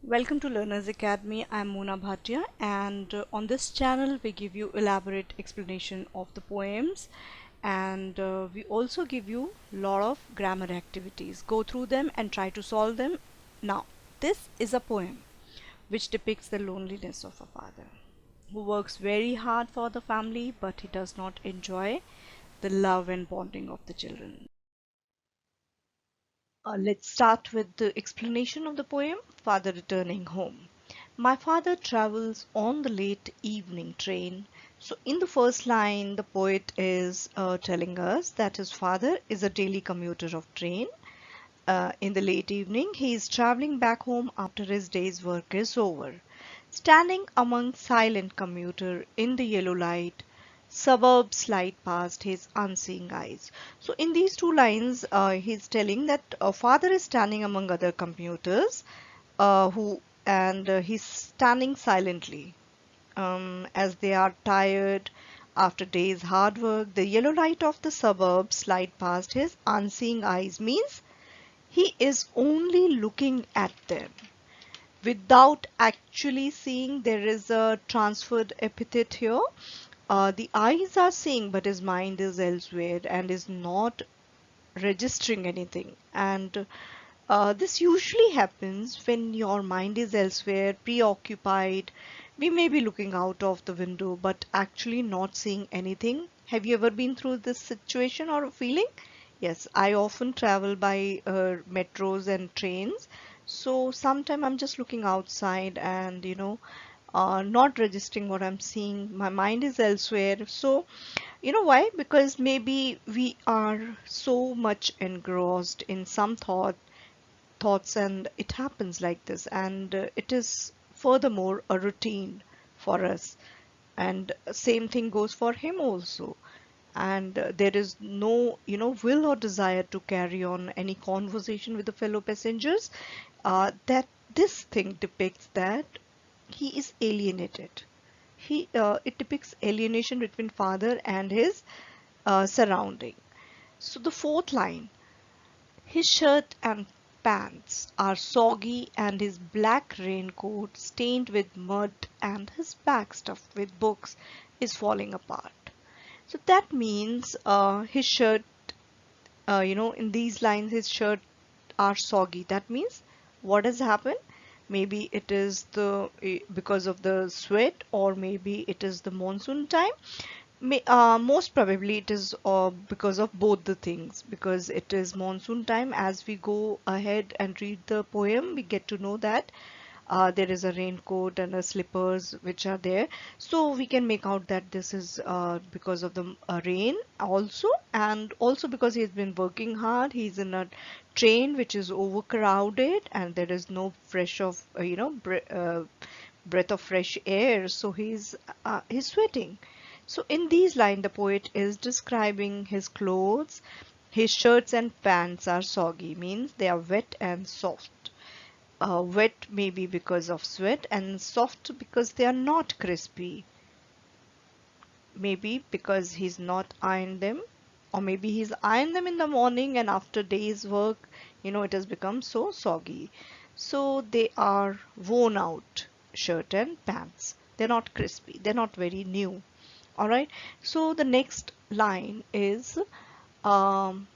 Welcome to Learners Academy. I'm Mona Bhatia, and on this channel we give you elaborate explanation of the poems, and we also give you a lot of grammar activities. Go through them and try to solve them. Now, this is a poem which depicts the loneliness of a father who works very hard for the family, but he does not enjoy the love and bonding of the children. Let's start with the explanation of the poem, Father Returning Home. My father travels on the late evening train. So, in the first line, the poet is telling us that his father is a daily commuter of train. In the late evening, he is traveling back home after his day's work is over. Standing among silent commuter in the yellow light, suburbs slide past his unseeing eyes. So in these two lines, he's telling that a father is standing among other commuters, who and he's standing silently as they are tired after days hard work. The yellow light of the suburbs slide past his unseeing eyes means he is only looking at them without actually seeing. There is a transferred epithet here. The eyes are seeing, but his mind is elsewhere and is not registering anything. And this usually happens when your mind is elsewhere, preoccupied. We may be looking out of the window, but actually not seeing anything. Have you ever been through this situation or feeling? Yes, I often travel by metros and trains. So sometimes I'm just looking outside and, not registering what I'm seeing. My mind is elsewhere. So, you know why? Because maybe we are so much engrossed in some thoughts, and it happens like this, and it is furthermore a routine for us, and same thing goes for him also. And there is no will or desire to carry on any conversation with the fellow passengers. That this thing depicts that he is alienated. It depicts alienation between father and his surrounding. So the fourth line, his shirt and pants are soggy and his black raincoat stained with mud and his bag stuffed with books is falling apart. So that means his shirt, in these lines, his shirt are soggy. That means what has happened? Maybe it is because of the sweat, or maybe it is the monsoon time. Most probably it is because of both the things, because it is monsoon time. As we go ahead and read the poem, we get to know that there is a raincoat and a slippers which are there. So we can make out that this is because of the rain also, and also because he's been working hard. He's in a train which is overcrowded and there is no fresh of breath of fresh air, so he's sweating. So in these lines, the poet is describing his clothes. His shirts and pants are soggy, means they are wet and soft. Wet maybe because of sweat, and soft because they are not crispy. Maybe because he's not ironed them, or maybe he's ironed them in the morning and after day's work, it has become so soggy. So they are worn out, shirt and pants. They're not crispy, they're not very new. All right. So the next line is um,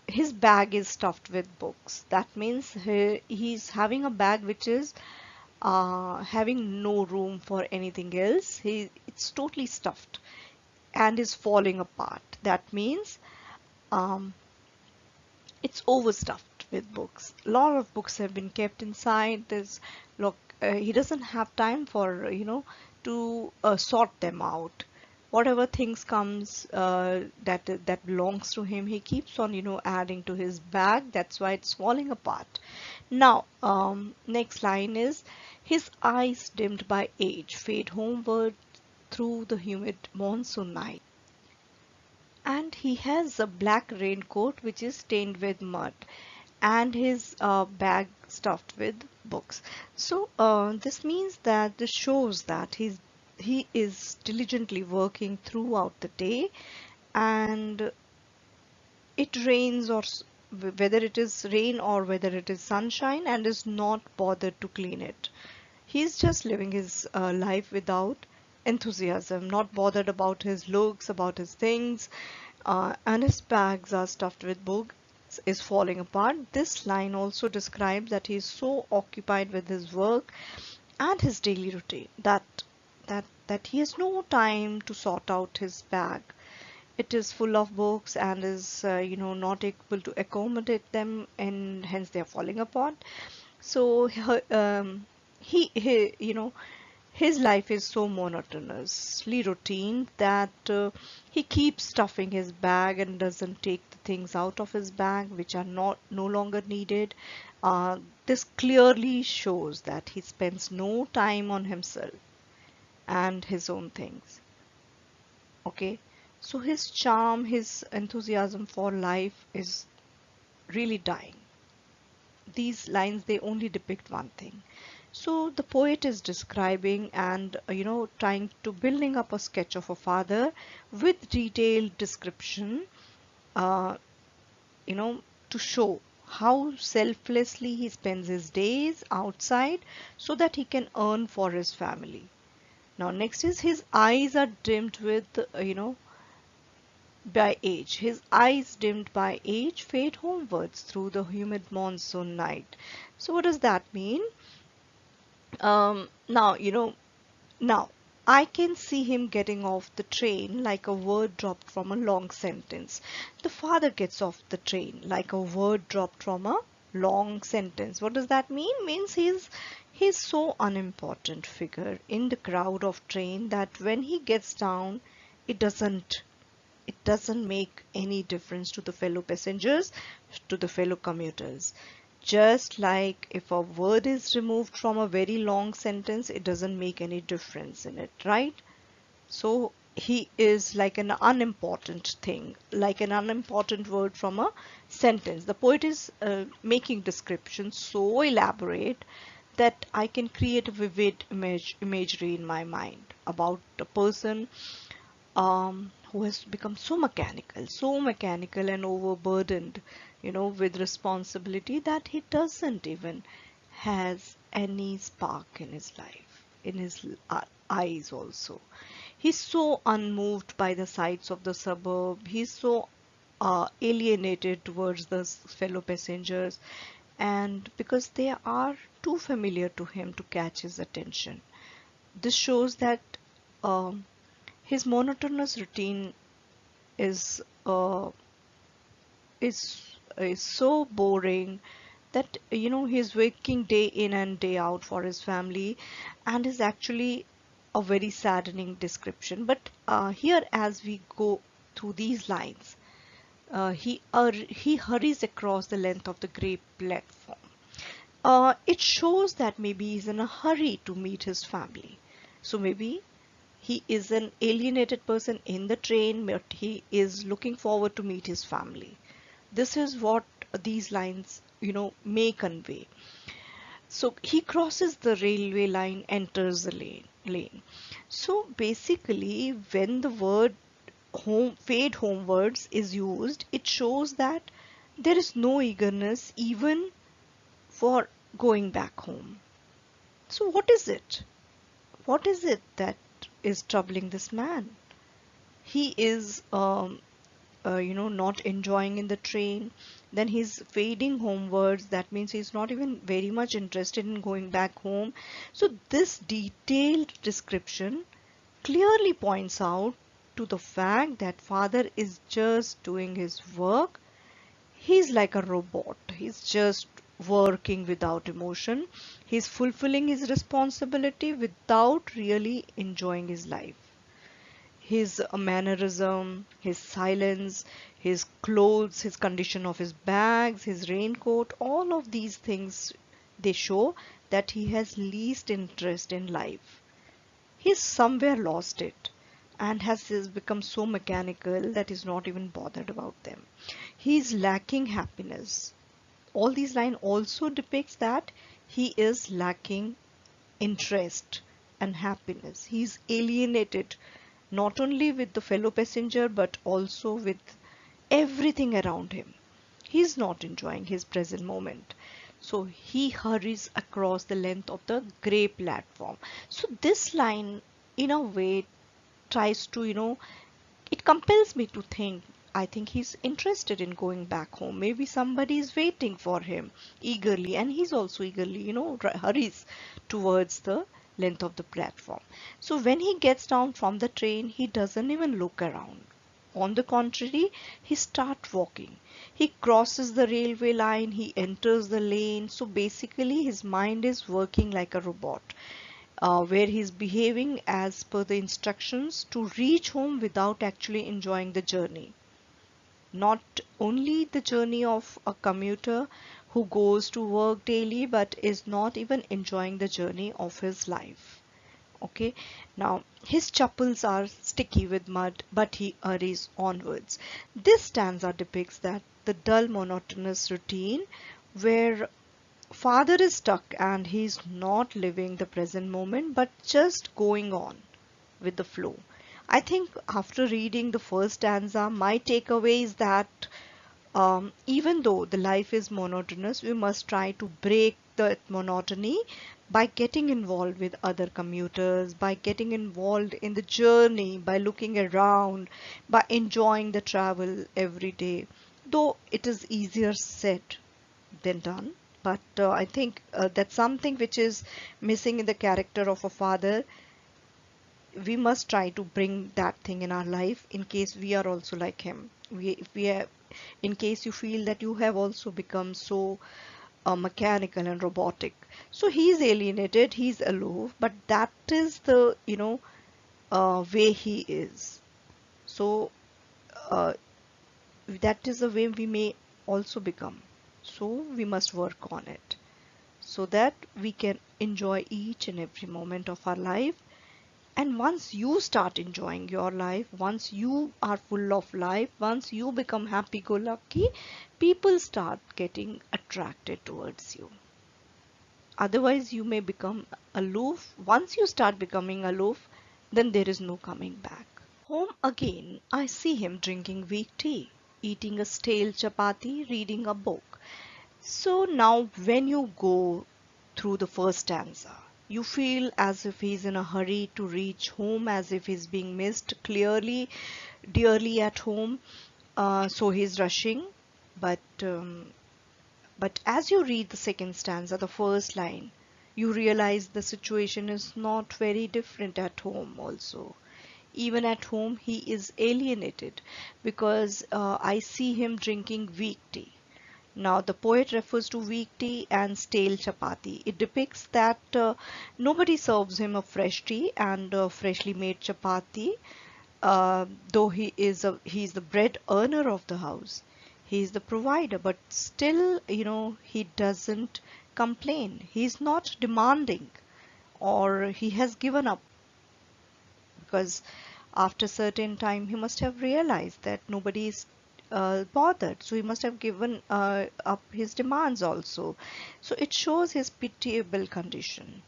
his bag is stuffed with books. That means he's having a bag which is having no room for anything else. It's totally stuffed and is falling apart. That means um, it's overstuffed with books. A lot of books have been kept inside. He doesn't have time for to sort them out. Whatever things comes that belongs to him, he keeps on adding to his bag. That's why it's falling apart. Now, next line is his eyes dimmed by age fade homeward through the humid monsoon night. And he has a black raincoat which is stained with mud, and his bag stuffed with books. So this means that this shows that he is diligently working throughout the day, and it rains or whether it is rain or whether it is sunshine, and is not bothered to clean it. He's just living his life without enthusiasm, not bothered about his looks, about his things, and his bags are stuffed with books, is falling apart. This line also describes that he is so occupied with his work and his daily routine that he has no time to sort out his bag. It is full of books and is not able to accommodate them, and hence they are falling apart. So he his life is so monotonously routine that he keeps stuffing his bag and doesn't take the things out of his bag which are not no longer needed. This clearly shows that he spends no time on himself and his own things. Okay, so his charm, his enthusiasm for life is really dying. These lines, they only depict one thing. So the poet is describing and trying to building up a sketch of a father with detailed description, uh, you know to show how selflessly he spends his days outside so that he can earn for his family. Now next is his eyes are dimmed with by age. His eyes dimmed by age fade homewards through the humid monsoon night. So what does that mean? Now, now I can see him getting off the train like a word dropped from a long sentence. The father gets off the train like a word dropped from a long sentence. What does that mean? Means he's so unimportant figure in the crowd of train that when he gets down, it doesn't it doesn't make any difference to the fellow passengers, to the fellow commuters. Just like if a word is removed from a very long sentence, it doesn't make any difference in it, right? So he is like an unimportant thing, like an unimportant word from a sentence. The poet is making descriptions so elaborate that I can create a vivid imagery in my mind about a person who has become so mechanical and overburdened, with responsibility that he doesn't even has any spark in his life, in his eyes also. He's so unmoved by the sights of the suburb. He's so alienated towards the fellow passengers, and because they are too familiar to him to catch his attention. This shows that um, his monotonous routine is uh, is is so boring that he's working day in and day out for his family, and is actually a very saddening description. But here, as we go through these lines, he hurries across the length of the grey platform. It shows that maybe he's in a hurry to meet his family. So maybe he is an alienated person in the train, but he is looking forward to meet his family. This is what these lines, may convey. So he crosses the railway line, enters the lane. So basically, when the word home, fade homewards is used, it shows that there is no eagerness even for going back home. So what is it? What is it that is troubling this man? He is not enjoying in the train. Then he's fading homewards. That means he's not even very much interested in going back home. So this detailed description clearly points out to the fact that father is just doing his work. He's like a robot. He's just working without emotion. He's fulfilling his responsibility without really enjoying his life. His mannerism, his silence, his clothes, his condition of his bags, his raincoat, all of these things, they show that he has least interest in life. He's somewhere lost it and has become so mechanical that he's not even bothered about them. He's lacking happiness. All these lines also depicts that he is lacking interest and happiness. He's alienated not only with the fellow passenger but also with everything around him. He's not enjoying his present moment. So he hurries across the length of the grey platform. So this line, in a way, tries to, it compels me to think. I think he's interested in going back home. Maybe somebody is waiting for him eagerly, and he's also eagerly, hurries towards the length of the platform. So when he gets down from the train, he doesn't even look around. On the contrary, he starts walking. He crosses the railway line, he enters the lane. So basically, his mind is working like a robot, where he's behaving as per the instructions to reach home without actually enjoying the journey. Not only the journey of a commuter who goes to work daily, but is not even enjoying the journey of his life. Okay, now his chappals are sticky with mud, but he hurries onwards. This stanza depicts that the dull, monotonous routine where father is stuck and he's not living the present moment but just going on with the flow. I think after reading the first stanza, my takeaway is that even though the life is monotonous, we must try to break the monotony by getting involved with other commuters, by getting involved in the journey, by looking around, by enjoying the travel every day. Though it is easier said than done, but I think that's something which is missing in the character of a father. We must try to bring that thing in our life in case we are also like him. If we are, in case you feel that you have also become so mechanical and robotic. So he's alienated, he's aloof, but that is the, way he is. So uh, that is the way we may also become. So we must work on it so that we can enjoy each and every moment of our life. And once you start enjoying your life, once you are full of life, once you become happy go lucky, people start getting attracted towards you. Otherwise, you may become aloof. Once you start becoming aloof, then there is no coming back. Home again, I see him drinking weak tea, eating a stale chapati, reading a book. So now, when you go through the first stanza, you feel as if he's in a hurry to reach home, as if he's being missed clearly, dearly at home. So he's rushing. But as you read the second stanza, the first line, you realize the situation is not very different at home also. Even at home, he is alienated because I see him drinking weak tea. Now, the poet refers to weak tea and stale chapati. It depicts that nobody serves him a fresh tea and freshly made chapati, though he's the bread earner of the house. He's the provider, but still, he doesn't complain. He's not demanding, or he has given up because after certain time he must have realized that nobody is bothered, so he must have given up his demands also. So it shows his pitiable condition.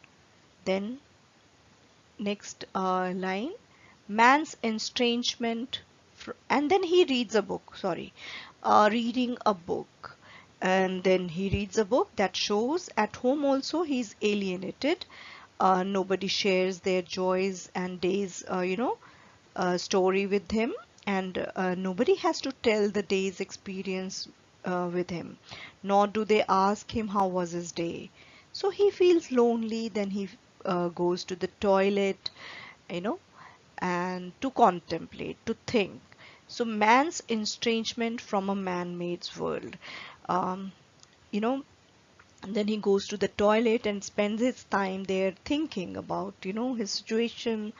Then next line, man's estrangement, and then he reads a book, sorry, reading a book. And then he reads a book that shows at home also he's alienated. Nobody shares their joys and days, story with him, and nobody has to tell the day's experience with him, nor do they ask him how was his day. So he feels lonely, then he goes to the toilet, you know, and to contemplate, to think. So man's estrangement from a man-made world. Um, you know, and then he goes to the toilet and spends his time there thinking about, his situation,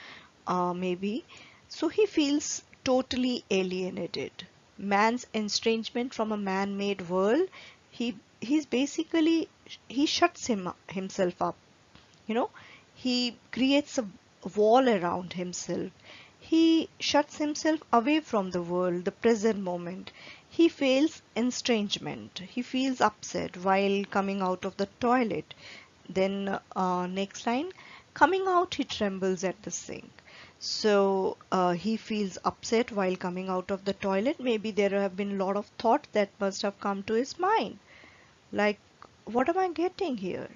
maybe. So he feels totally alienated. Man's estrangement from a man-made world, he's basically, he shuts himself up, you know, he creates a wall around himself. He shuts himself away from the world, the present moment. He feels estrangement. He feels upset while coming out of the toilet. Then, next line, coming out, he trembles at the sink. So he feels upset while coming out of the toilet. Maybe there have been a lot of thoughts that must have come to his mind, like, what am I getting here?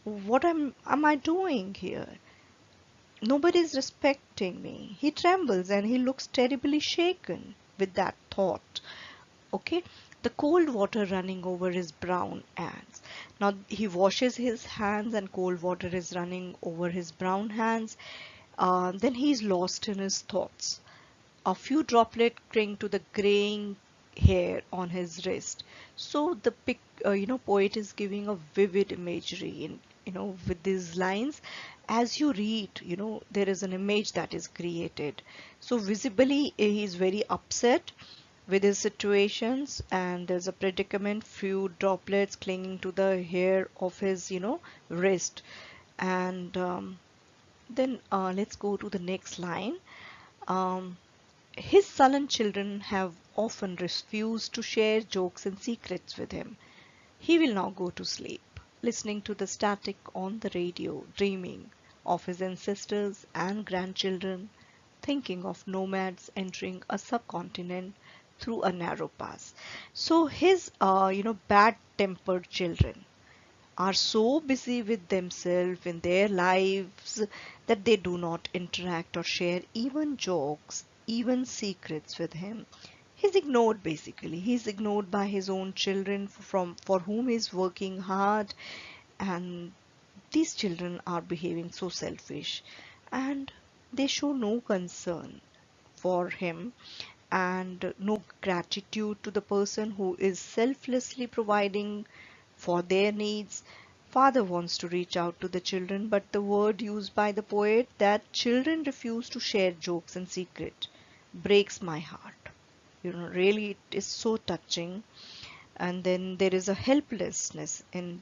What am I doing here? Nobody's respecting me. He trembles and he looks terribly shaken with that thought. Okay, the cold water running over his brown hands. Now he washes his hands and cold water is running over his brown hands. Then he's lost in his thoughts. A few droplets cling to the graying hair on his wrist. So the poet is giving a vivid imagery in, with these lines. As you read, there is an image that is created. So visibly, he is very upset with his situations, and there's a predicament, few droplets clinging to the hair of his, wrist. And then let's go to the next line. Um, his sullen children have often refused to share jokes and secrets with him. He will now go to sleep, listening to the static on the radio, dreaming of his ancestors and grandchildren, thinking of nomads entering a subcontinent through a narrow pass. So his, bad-tempered children are so busy with themselves in their lives that they do not interact or share even jokes, even secrets with him. He's ignored basically. He's ignored by his own children for whom he's working hard, and these children are behaving so selfish and they show no concern for him and no gratitude to the person who is selflessly providing for their needs. Father wants to reach out to the children, but the word used by the poet, that children refuse to share jokes and secret, breaks my heart. Really, it is so touching. And then there is a helplessness in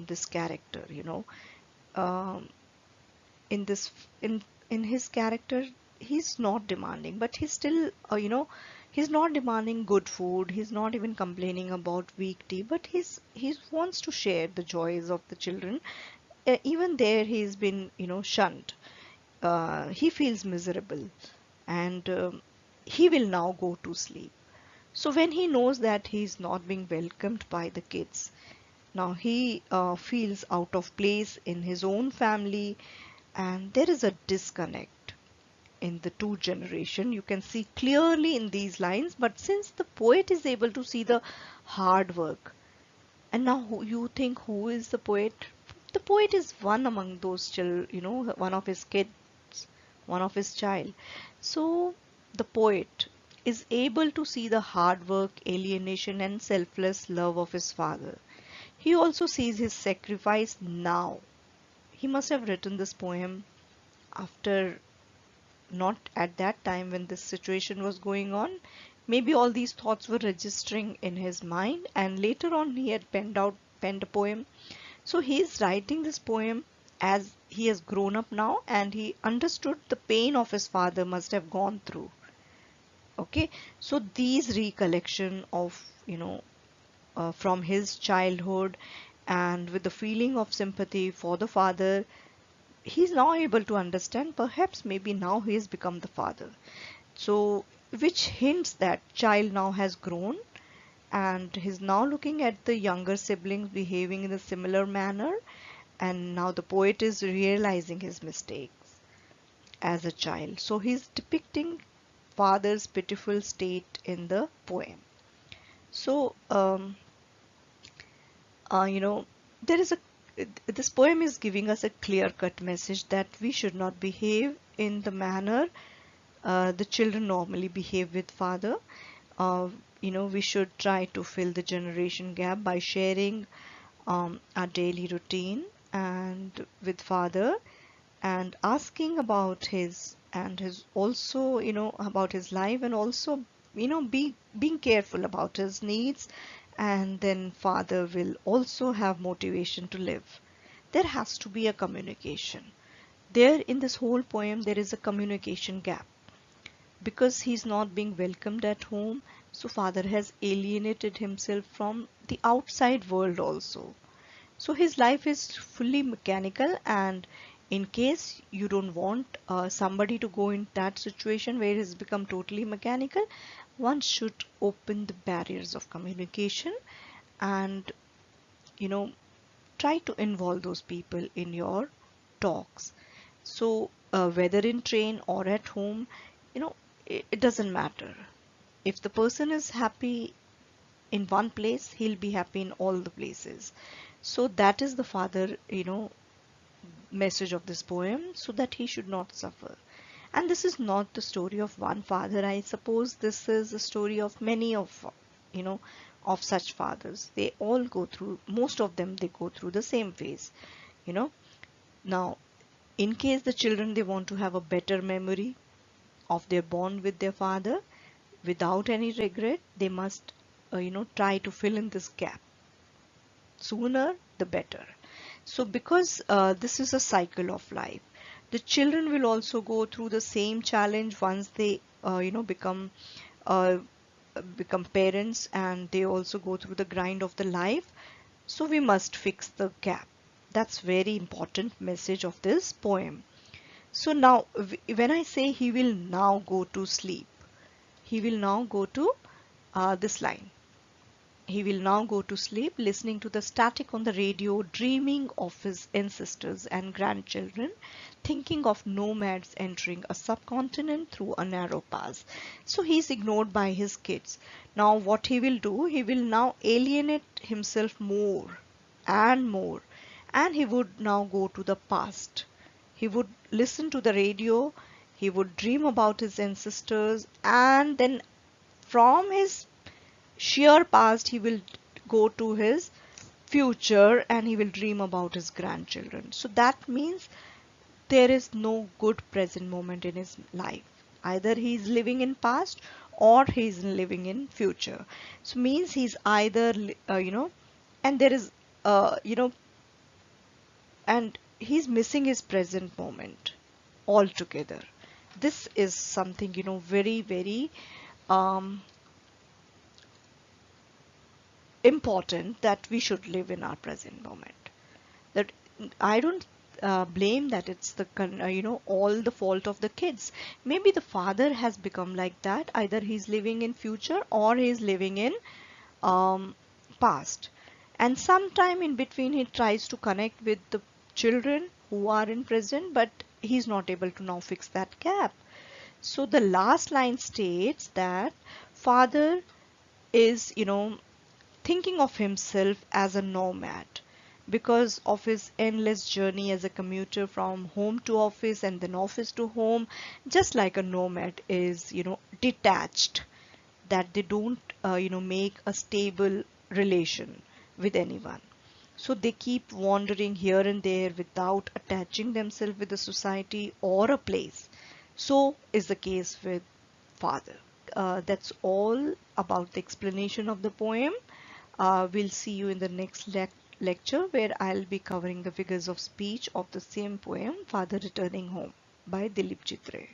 this character. Um, in this in his character, he's not demanding, but he's still, he's not demanding good food, he's not even complaining about weak tea, but he wants to share the joys of the children. Even there he's been, shunned. He feels miserable, and he will now go to sleep. So when he knows that he's not being welcomed by the kids, now he feels out of place in his own family, and there is a disconnect in the two generation. You can see clearly in these lines, but since the poet is able to see the hard work, and now you think, who is the poet? The poet is one among those children, one of his kids, one of his child. So the poet is able to see the hard work, alienation, and selfless love of his father. He also sees his sacrifice now. He must have written this poem after, not at that time when this situation was going on. Maybe all these thoughts were registering in his mind, and later on he had penned a poem. So he is writing this poem as he has grown up now, and he understood the pain of his father must have gone through. Okay, so these recollection of, from his childhood, and with the feeling of sympathy for the father, he's now able to understand, perhaps maybe now he has become the father. So which hints that child now has grown, and he's now looking at the younger siblings behaving in a similar manner, and now the poet is realizing his mistakes as a child. So he's depicting father's pitiful state in the poem. So you know there is a this poem is giving us a clear cut message that we should not behave in the manner the children normally behave with father. uh, we should try to fill the generation gap by sharing our daily routine and with father, and asking about his and his also, about his life, and also, being careful about his needs, and then father will also have motivation to live. There has to be a communication. There in this whole poem there is a communication gap, because he's not being welcomed at home, so father has alienated himself from the outside world also. So his life is fully mechanical, and In case you don't want somebody to go in that situation where it's become totally mechanical, one should open the barriers of communication and, you know, try to involve those people in your talks. So whether in train or at home, it doesn't matter. If the person is happy in one place, he'll be happy in all the places. So that is the father, message of this poem, so that he should not suffer. And this is not the story of one father. I suppose this is a story of many you know, of such fathers. They all go through, most of them, they go through the same phase, you know. Now, in case the children, they want to have a better memory of their bond with their father without any regret, they must, try to fill in this gap. Sooner, the better. So because this is a cycle of life, the children will also go through the same challenge once they, uh, become parents, and they also go through the grind of the life. So we must fix the gap. That's very important message of this poem. So now, when I say he will now go to sleep, he will now go to this line. He will now go to sleep, listening to the static on the radio, dreaming of his ancestors and grandchildren, thinking of nomads entering a subcontinent through a narrow pass. So he is ignored by his kids. Now, what he will do, he will now alienate himself more and more, and he would now go to the past. He would listen to the radio, he would dream about his ancestors, and then from his sheer past, he will go to his future and he will dream about his grandchildren. So that means there is no good present moment in his life. Either he is living in past or he is living in future. So means he's either, and there is, and he's missing his present moment altogether. This is something, very, very um, important, that we should live in our present moment. That I don't blame that it's the all the fault of the kids. Maybe the father has become like that. Either he's living in future or he's living in um, past. And sometime in between he tries to connect with the children who are in present, but he's not able to now fix that gap. So the last line states that father is, thinking of himself as a nomad because of his endless journey as a commuter from home to office and then office to home. Just like a nomad is, detached, that they don't, make a stable relation with anyone. So they keep wandering here and there without attaching themselves with a society or a place. So is the case with father. That's all about the explanation of the poem. We'll see you in the next lecture, where I'll be covering the figures of speech of the same poem, Father Returning Home, by Dilip Chitre.